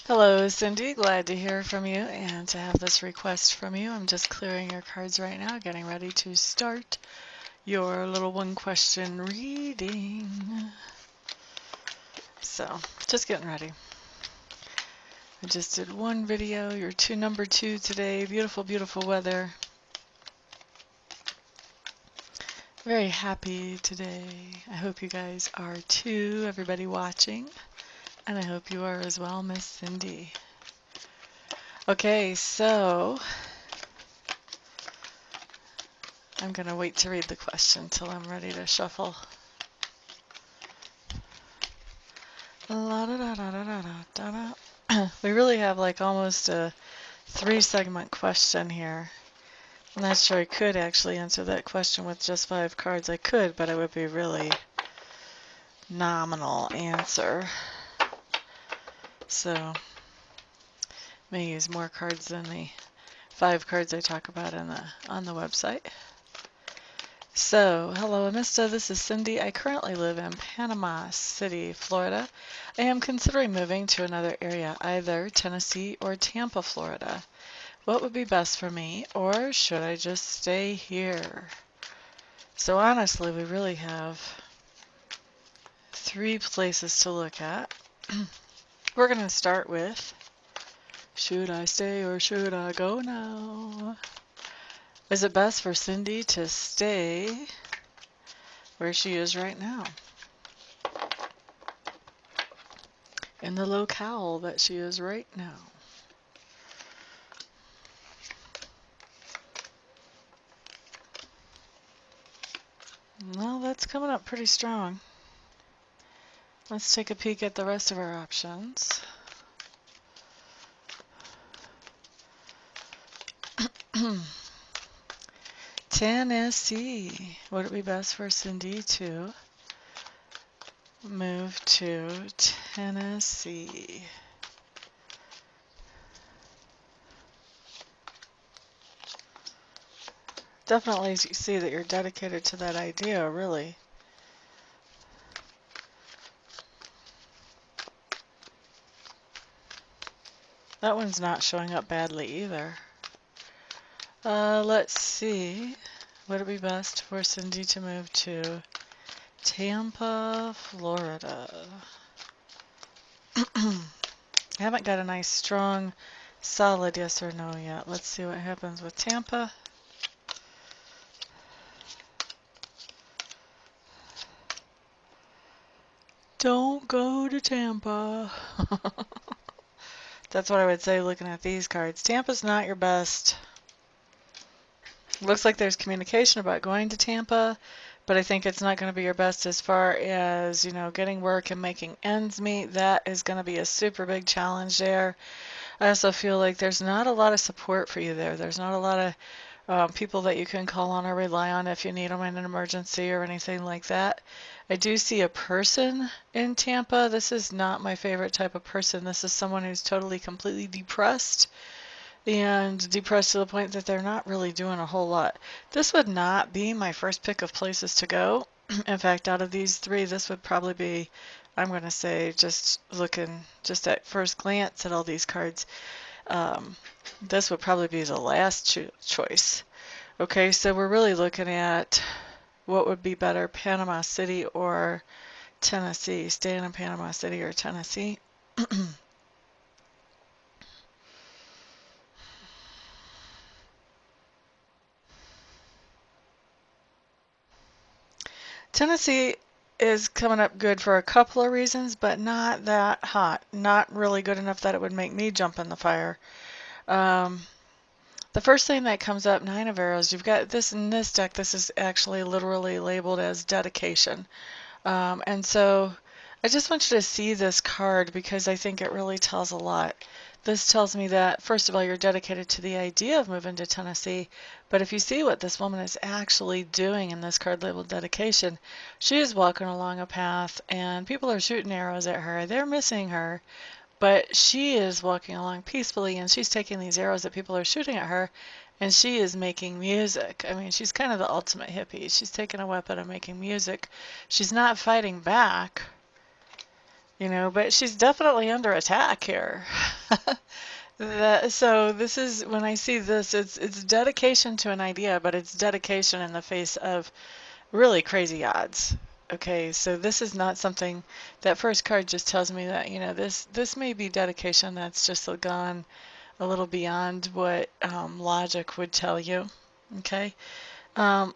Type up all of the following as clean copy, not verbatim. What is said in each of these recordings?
Hello, Cindy. Glad to hear from you and to have this request from you. I'm just clearing your cards right now, getting ready to start your little one question reading. So, just getting ready. I just did one video. You're number two today. Beautiful, beautiful weather. Very happy today. I hope you guys are too, everybody watching. And I hope you are as well, Miss Cindy. Okay, so I'm going to wait to read the question till I'm ready to shuffle. We really have like almost a 3-segment question here. I'm not sure I could actually answer that question with just 5 cards. I could, but it would be really nominal answer. So may use more cards than the 5 cards I talk about on the website. So, hello Amista, this is Cindy. I currently live in Panama City, Florida. I am considering moving to another area, either Tennessee or Tampa, Florida. What would be best for me, or should I just stay here? So honestly, we really have 3 places to look at. We're going to start with, should I stay or should I go now? Is it best for Cindy to stay where she is right now? In the locale that she is right now. Well, that's coming up pretty strong. Let's take a peek at the rest of our options. Tennessee. Would it be best for Cindy to move to Tennessee? Definitely see that you're dedicated to that idea, really. That one's not showing up badly either. Let's see. Would it be best for Cindy to move to Tampa, Florida? I haven't got a nice, strong, solid yes or no yet. Let's see what happens with Tampa. Don't go to Tampa. That's what I would say looking at these cards. Tampa's not your best. Looks like there's communication about going to Tampa, but I think it's not going to be your best as far as, you know, getting work and making ends meet. That is going to be a super big challenge there. I also feel like there's not a lot of support for you there. There's not a lot of people that you can call on or rely on if you need them in an emergency or anything like that. I do see a person in Tampa. This is not my favorite type of person. This is someone who's totally, completely depressed. And depressed to the point that they're not really doing a whole lot. This would not be my first pick of places to go. In fact, out of these 3, this would probably be, I'm going to say, just looking just at first glance at all these cards, this would probably be the last choice. Okay, so we're really looking at what would be better, Panama City or Tennessee. Staying in Panama City or Tennessee. Tennessee is coming up good for a couple of reasons, but not that hot. Not really good enough that it would make me jump in the fire. The first thing that comes up, 9 of Arrows, you've got this in this deck. This is actually literally labeled as dedication. And so I just want you to see this card because I think it really tells a lot. This tells me that, first of all, you're dedicated to the idea of moving to Tennessee, but if you see what this woman is actually doing in this card labeled dedication, she is walking along a path and people are shooting arrows at her. They're missing her, but she is walking along peacefully and she's taking these arrows that people are shooting at her and she is making music. I mean, she's kind of the ultimate hippie. She's taking a weapon and making music. She's not fighting back. but she's definitely under attack here. So this is when I see this, it's dedication to an idea, but it's dedication in the face of really crazy odds. Okay, so this is not something, that first card just tells me that, this may be dedication that's just gone a little beyond what logic would tell you. Okay. Um,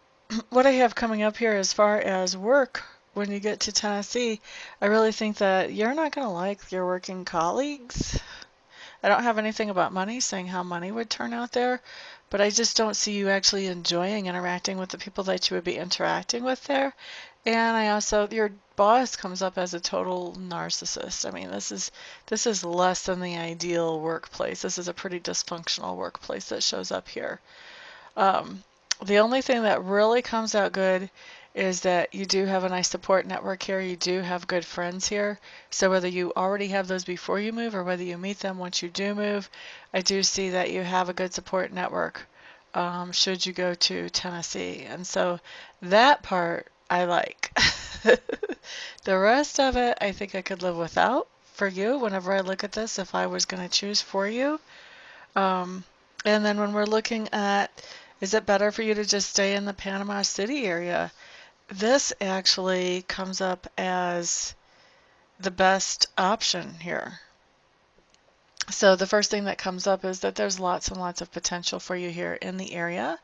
what I have coming up here as far as work, when you get to Tennessee, I really think that you're not going to like your working colleagues. I don't have anything about money saying how money would turn out there, but I just don't see you actually enjoying interacting with the people that you would be interacting with there. And I also, your boss comes up as a total narcissist. I mean, this is less than the ideal workplace. This is a pretty dysfunctional workplace that shows up here. Um, the only thing that really comes out good is that you do have a nice support network here. You do have good friends here. So whether you already have those before you move or whether you meet them once you do move, I do see that you have a good support network should you go to Tennessee. And so that part I like. The rest of it I think I could live without for you whenever I look at this if I was going to choose for you. And then when we're looking at, is it better for you to just stay in the Panama City area? This actually comes up as the best option here. So the first thing that comes up is that there's lots and lots of potential for you here in the area.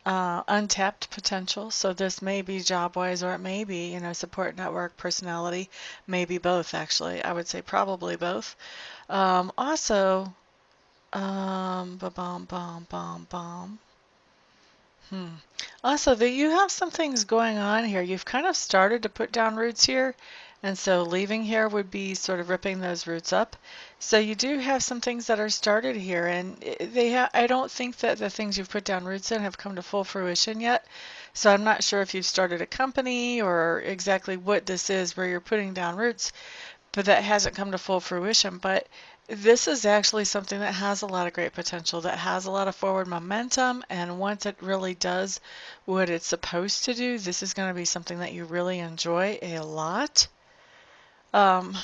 Untapped potential. So this may be job-wise or it may be, support network, personality, maybe both actually. I would say probably both. Also, ba-bum, bum, bum, bum. Also, that you have some things going on here. You've kind of started to put down roots here, and so leaving here would be sort of ripping those roots up. So you do have some things that are started here, and I don't think that the things you've put down roots in have come to full fruition yet. So I'm not sure if you've started a company or exactly what this is where you're putting down roots, but that hasn't come to full fruition. But this is actually something that has a lot of great potential, that has a lot of forward momentum, and once it really does what it's supposed to do, this is going to be something that you really enjoy a lot. Let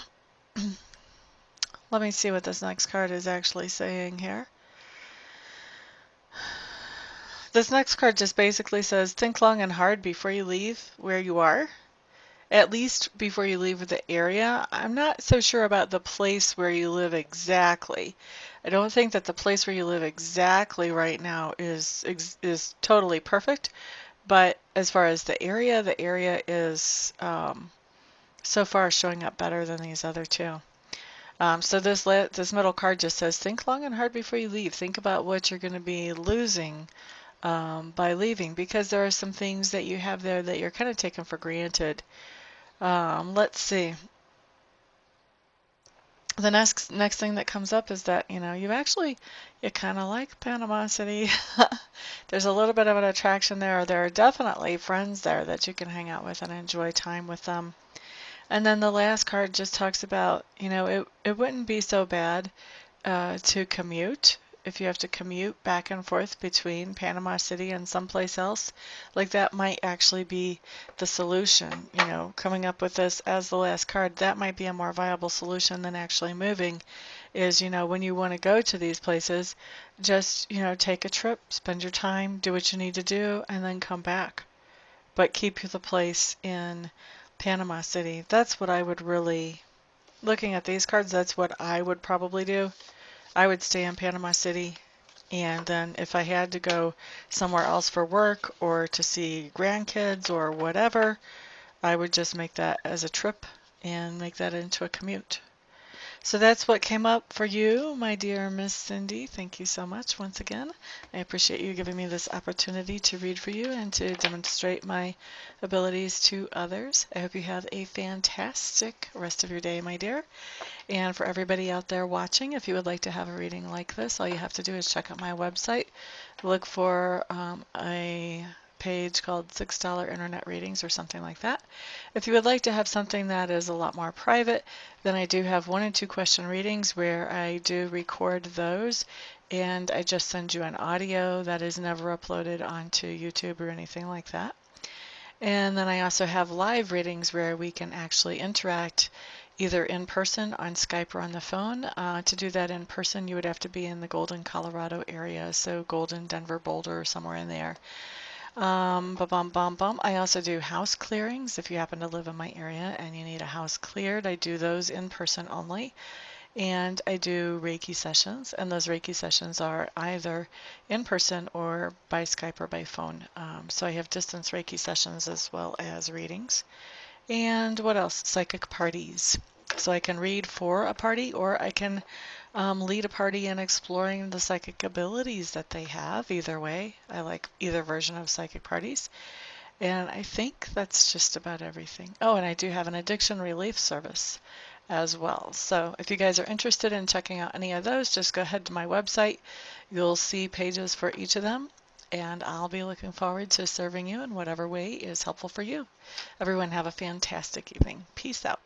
me see what this next card is actually saying here. This next card just basically says, think long and hard before you leave where you are. At least before you leave the area. I'm not so sure about the place where you live exactly. I don't think that the place where you live exactly right now is totally perfect, but as far as the area is so far showing up better than these other two. So this middle card just says, think long and hard before you leave. Think about what you're going to be losing by leaving, because there are some things that you have there that you're kind of taking for granted. Let's see. The next thing that comes up is that, you kind of like Panama City. There's a little bit of an attraction there. There are definitely friends there that you can hang out with and enjoy time with them. And then the last card just talks about, it wouldn't be so bad to commute. If you have to commute back and forth between Panama City and someplace else, like that might actually be the solution. Coming up with this as the last card, that might be a more viable solution than actually moving. Is, when you want to go to these places, just, take a trip, spend your time, do what you need to do, and then come back. But keep the place in Panama City. That's what I would really, looking at these cards, that's what I would probably do. I would stay in Panama City, and then if I had to go somewhere else for work or to see grandkids or whatever, I would just make that as a trip and make that into a commute. So that's what came up for you, my dear Miss Cindy. Thank you so much once again. I appreciate you giving me this opportunity to read for you and to demonstrate my abilities to others. I hope you have a fantastic rest of your day, my dear. And for everybody out there watching, if you would like to have a reading like this, all you have to do is check out my website, look for a page called $6 Internet Readings or something like that. If you would like to have something that is a lot more private, then I do have 1 and 2 question readings where I do record those, and I just send you an audio that is never uploaded onto YouTube or anything like that. And then I also have live readings where we can actually interact either in person, on Skype, or on the phone. To do that in person, you would have to be in the Golden, Colorado area, so Golden, Denver, Boulder, somewhere in there. I also do house clearings. If you happen to live in my area and you need a house cleared, I do those in person only. And I do Reiki sessions, and those Reiki sessions are either in person or by Skype or by phone. So I have distance Reiki sessions as well as readings. And what else? Psychic parties. So I can read for a party, or I can lead a party in exploring the psychic abilities that they have. Either way, I like either version of psychic parties. And I think that's just about everything. Oh, and I do have an addiction relief service as well. So if you guys are interested in checking out any of those, just go ahead to my website. You'll see pages for each of them, and I'll be looking forward to serving you in whatever way is helpful for you. Everyone have a fantastic evening. Peace out.